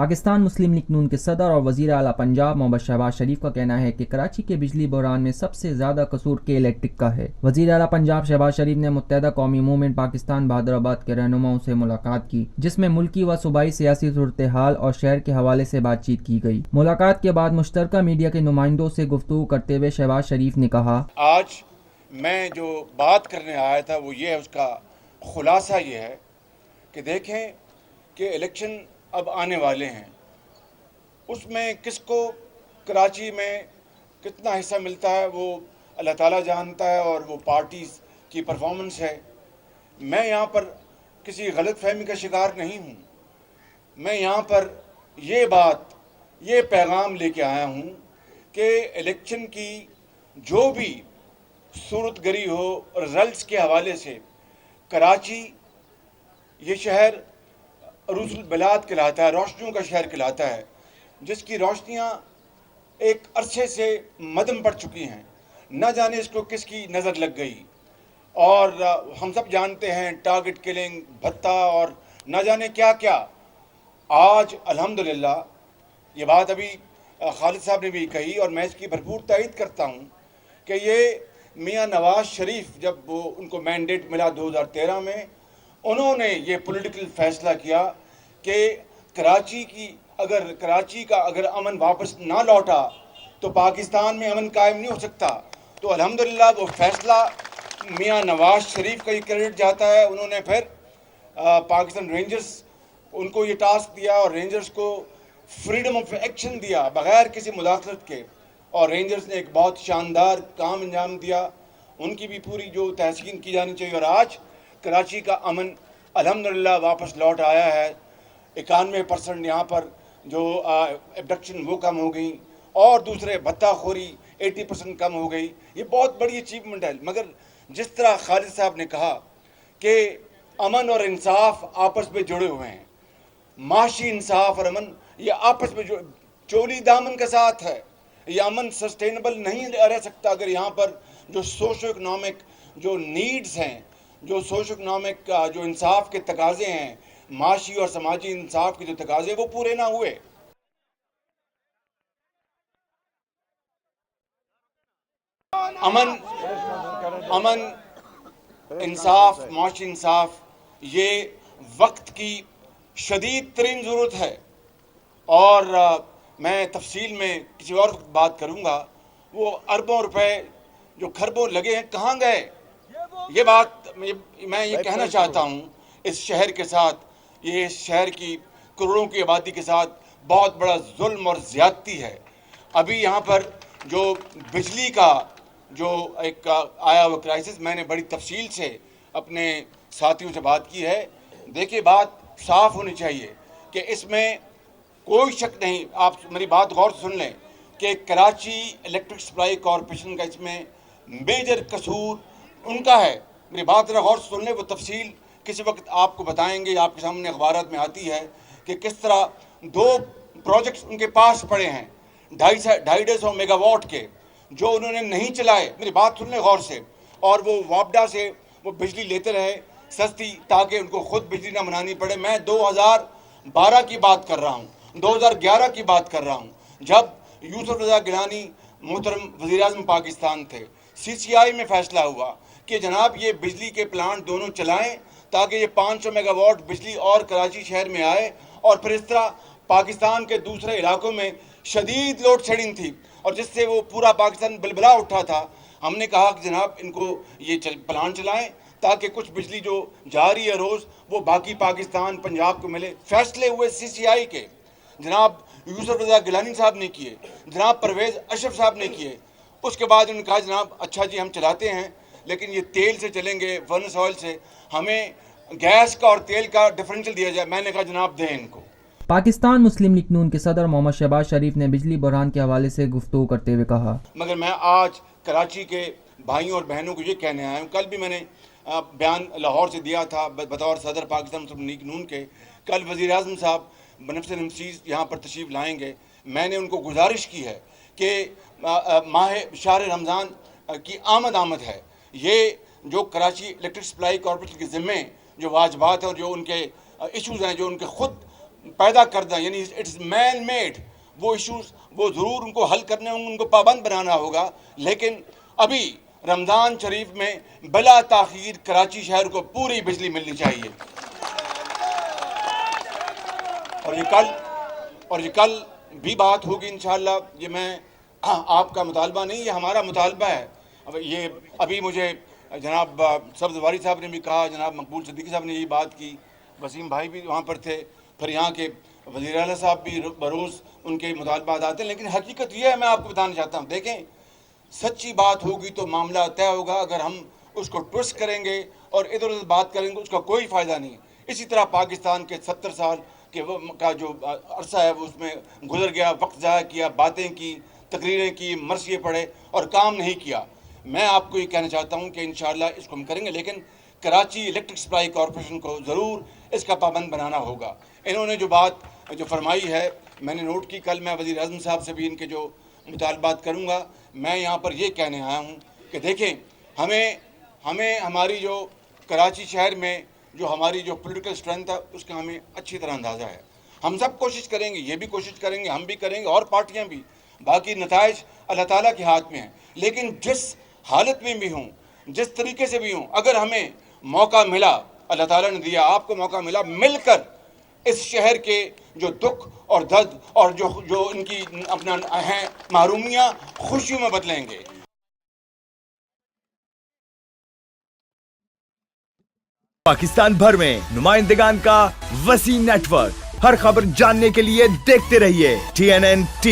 پاکستان مسلم league نون کے صدر اور وزیر اعلیٰ پنجاب محمد شہباز شریف کا کہنا ہے کہ کراچی کے بجلی بحران میں سب سے زیادہ قصور کے الیکٹرک کا ہے۔ وزیر اعلیٰ پنجاب شہباز شریف نے متحدہ قومی موومنٹ پاکستان بہادر آباد کے رہنماؤں سے ملاقات کی، جس میں ملکی و صوبائی سیاسی صورتحال اور شہر کے حوالے سے بات چیت کی گئی۔ ملاقات کے بعد مشترکہ میڈیا کے نمائندوں سے گفتگو کرتے ہوئے شہباز شریف نے کہا، آج میں جو بات کرنے آیا تھا وہ یہ ہے، اس کا خلاصہ یہ ہے کہ دیکھیں کہ الیکشن اب آنے والے ہیں، اس میں کس کو کراچی میں کتنا حصہ ملتا ہے وہ اللہ تعالیٰ جانتا ہے، اور وہ پارٹیز کی پرفارمنس ہے۔ میں یہاں پر کسی غلط فہمی کا شکار نہیں ہوں، میں یہاں پر یہ پیغام لے کے آیا ہوں کہ الیکشن کی جو بھی صورت گری ہو، رزلٹس کے حوالے سے کراچی یہ شہر عروس البلاد کہلاتا ہے، روشنیوں کا شہر کہلاتا ہے، جس کی روشنیاں ایک عرصے سے مدھم پڑ چکی ہیں۔ نہ جانے اس کو کس کی نظر لگ گئی، اور ہم سب جانتے ہیں ٹارگٹ کلنگ، بھتہ اور نہ جانے کیا کیا۔ آج الحمدللہ یہ بات ابھی خالد صاحب نے بھی کہی، اور میں اس کی بھرپور تائید کرتا ہوں کہ یہ میاں نواز شریف جب وہ ان کو مینڈیٹ ملا 2013 میں، انہوں نے یہ پولیٹیکل فیصلہ کیا کہ کراچی کا اگر امن واپس نہ لوٹا تو پاکستان میں امن قائم نہیں ہو سکتا۔ تو الحمدللہ وہ فیصلہ میاں نواز شریف کا یہ کریڈٹ جاتا ہے۔ انہوں نے پھر پاکستان رینجرز ان کو یہ ٹاسک دیا، اور رینجرز کو فریڈم آف ایکشن دیا بغیر کسی مداخلت کے، اور رینجرز نے ایک بہت شاندار کام انجام دیا۔ ان کی بھی پوری جو تحسین کی جانی چاہیے، اور آج کراچی کا امن الحمدللہ واپس لوٹ آیا ہے۔ 91% یہاں پر جو ایبڈکشن وہ کم ہو گئی، اور دوسرے بھتہ خوری 80% کم ہو گئی۔ یہ بہت بڑی اچیومنٹ ہے۔ مگر جس طرح خالد صاحب نے کہا کہ امن اور انصاف آپس میں جڑے ہوئے ہیں، معاشی انصاف اور امن یہ آپس میں چولی دامن کے ساتھ ہے۔ یہ امن سسٹینیبل نہیں رہ سکتا اگر یہاں پر جو سوشو اکنامک جو نیڈز ہیں، جو سوشو اکنامک جو انصاف کے تقاضے ہیں، معاشی اور سماجی انصاف کے جو تقاضے وہ پورے نہ ہوئے۔ امن انصاف، معاشی انصاف یہ وقت کی شدید ترین ضرورت ہے، اور میں تفصیل میں کسی اور وقت بات کروں گا۔ وہ اربوں روپے جو کھربوں لگے ہیں کہاں گئے؟ یہ بات میں یہ کہنا چاہتا ہوں، اس شہر کے ساتھ، یہ شہر کی کروڑوں کی آبادی کے ساتھ بہت بڑا ظلم اور زیادتی ہے۔ ابھی یہاں پر جو بجلی کا جو ایک آیا ہوا کرائسس، میں نے بڑی تفصیل سے اپنے ساتھیوں سے بات کی ہے۔ دیکھیے بات صاف ہونی چاہیے کہ اس میں کوئی شک نہیں، آپ میری بات غور سے سن لیں کہ کراچی الیکٹرک سپلائی کارپوریشن کا اس میں میجر قصور ان کا ہے۔ میری بات ذرا غور سے سن لیں، وہ تفصیل کسی وقت آپ کو بتائیں گے، آپ کے سامنے اخبارات میں آتی ہے کہ کس طرح 2 پروجیکٹس ان کے پاس پڑے ہیں 250 میگا واٹ کے، جو انہوں نے نہیں چلائے۔ میری بات سن لیں غور سے، اور وہ وابڈا سے وہ بجلی لیتے رہے سستی، تاکہ ان کو خود بجلی نہ بنانی پڑے۔ میں 2012 کی بات کر رہا ہوں، 2011 کی بات کر رہا ہوں، جب یوسف رضا گیلانی محترم وزیر اعظم پاکستان تھے۔ CCI میں فیصلہ ہوا کہ جناب یہ بجلی کے پلانٹ دونوں چلائیں تاکہ یہ 500 میگا واٹ بجلی اور کراچی شہر میں آئے، اور پھر اس طرح پاکستان کے دوسرے علاقوں میں شدید لوڈ شیڈنگ تھی، اور جس سے وہ پورا پاکستان بلبلا اٹھا تھا۔ ہم نے کہا کہ جناب ان کو یہ پلانٹ چلائیں تاکہ کچھ بجلی جو جا رہی ہے روز وہ باقی پاکستان پنجاب کو ملے۔ فیصلے ہوئے CCI کے، جناب یوسف رضا گیلانی صاحب نے کیے، جناب پرویز اشرف صاحب نے کیے۔ اس کے بعد انہوں نے کہا جناب اچھا جی ہم چلاتے ہیں، لیکن یہ تیل سے چلیں گے، فرنس آئل سے، ہمیں گیس کا اور تیل کا ڈفرینشل دیا جائے۔ میں نے کہا جناب دیں ان کو۔ پاکستان مسلم لیگ نون کے صدر محمد شہباز شریف نے بجلی بحران کے حوالے سے گفتگو کرتے ہوئے کہا، مگر میں آج کراچی کے بھائیوں اور بہنوں کو یہ کہنے آیا ہوں، کل بھی میں نے بیان لاہور سے دیا تھا بطور صدر پاکستان مسلم لیگ نون کے۔ کل وزیر اعظم صاحب بنفس نمسیز یہاں پر تشریف لائیں گے۔ میں نے ان کو گزارش کی ہے کہ شہر رمضان کی آمد ہے، یہ جو کراچی الیکٹرک سپلائی کارپوریشن کے ذمے جو واجبات ہیں اور جو ان کے ایشوز ہیں، جو ان کے خود پیدا کردہ یعنی اٹس مین میڈ وہ ایشوز وہ ضرور ان کو حل کرنے ہوں گے، ان کو پابند بنانا ہوگا، لیکن ابھی رمضان شریف میں بلا تاخیر کراچی شہر کو پوری بجلی ملنی چاہیے، اور یہ کل بھی بات ہوگی انشاءاللہ۔ یہ میں آپ کا مطالبہ نہیں، یہ ہمارا مطالبہ ہے۔ یہ ابھی مجھے جناب سبز واری صاحب نے بھی کہا، جناب مقبول صدیقی صاحب نے یہی بات کی، وسیم بھائی بھی وہاں پر تھے، پھر یہاں کے وزیر اعلیٰ صاحب بھی بروز ان کے مطالبات آتے ہیں، لیکن حقیقت یہ ہے، میں آپ کو بتانا چاہتا ہوں، دیکھیں سچی بات ہوگی تو معاملہ طے ہوگا، اگر ہم اس کو ٹوسٹ کریں گے اور ادھر ادھر بات کریں گے اس کا کوئی فائدہ نہیں۔ اسی طرح پاکستان کے 70 سال کا جو عرصہ ہے وہ اس میں گزر گیا، وقت ضائع کیا، باتیں کی، تقریریں کی، مرثیے پڑھے اور کام نہیں کیا۔ میں آپ کو یہ کہنا چاہتا ہوں کہ انشاءاللہ اس کو ہم کریں گے، لیکن کراچی الیکٹرک سپلائی کارپوریشن کو ضرور اس کا پابند بنانا ہوگا۔ انہوں نے جو بات جو فرمائی ہے میں نے نوٹ کی، کل میں وزیر اعظم صاحب سے بھی ان کے جو مطالبات کروں گا۔ میں یہاں پر یہ کہنے آیا ہوں کہ دیکھیں ہمیں ہماری جو کراچی شہر میں جو ہماری جو پولیٹیکل سٹرینتھ ہے اس کا ہمیں اچھی طرح اندازہ ہے۔ ہم سب کوشش کریں گے، یہ بھی کوشش کریں گے، ہم بھی کریں گے اور پارٹیاں بھی، باقی نتائج اللہ تعالیٰ کے ہاتھ میں ہیں، لیکن جس حالت میں بھی ہوں، جس طریقے سے بھی ہوں، اگر ہمیں موقع ملا، اللہ تعالیٰ نے دیا، آپ کو موقع ملا، مل کر اس شہر کے جو دکھ اور درد اور جو ان کی اپنا ہیں محرومیاں خوشیوں میں بدلیں گے۔ پاکستان بھر میں نمائندگان کا وسیع نیٹ ورک، ہر خبر جاننے کے لیے دیکھتے رہیے TNN TV۔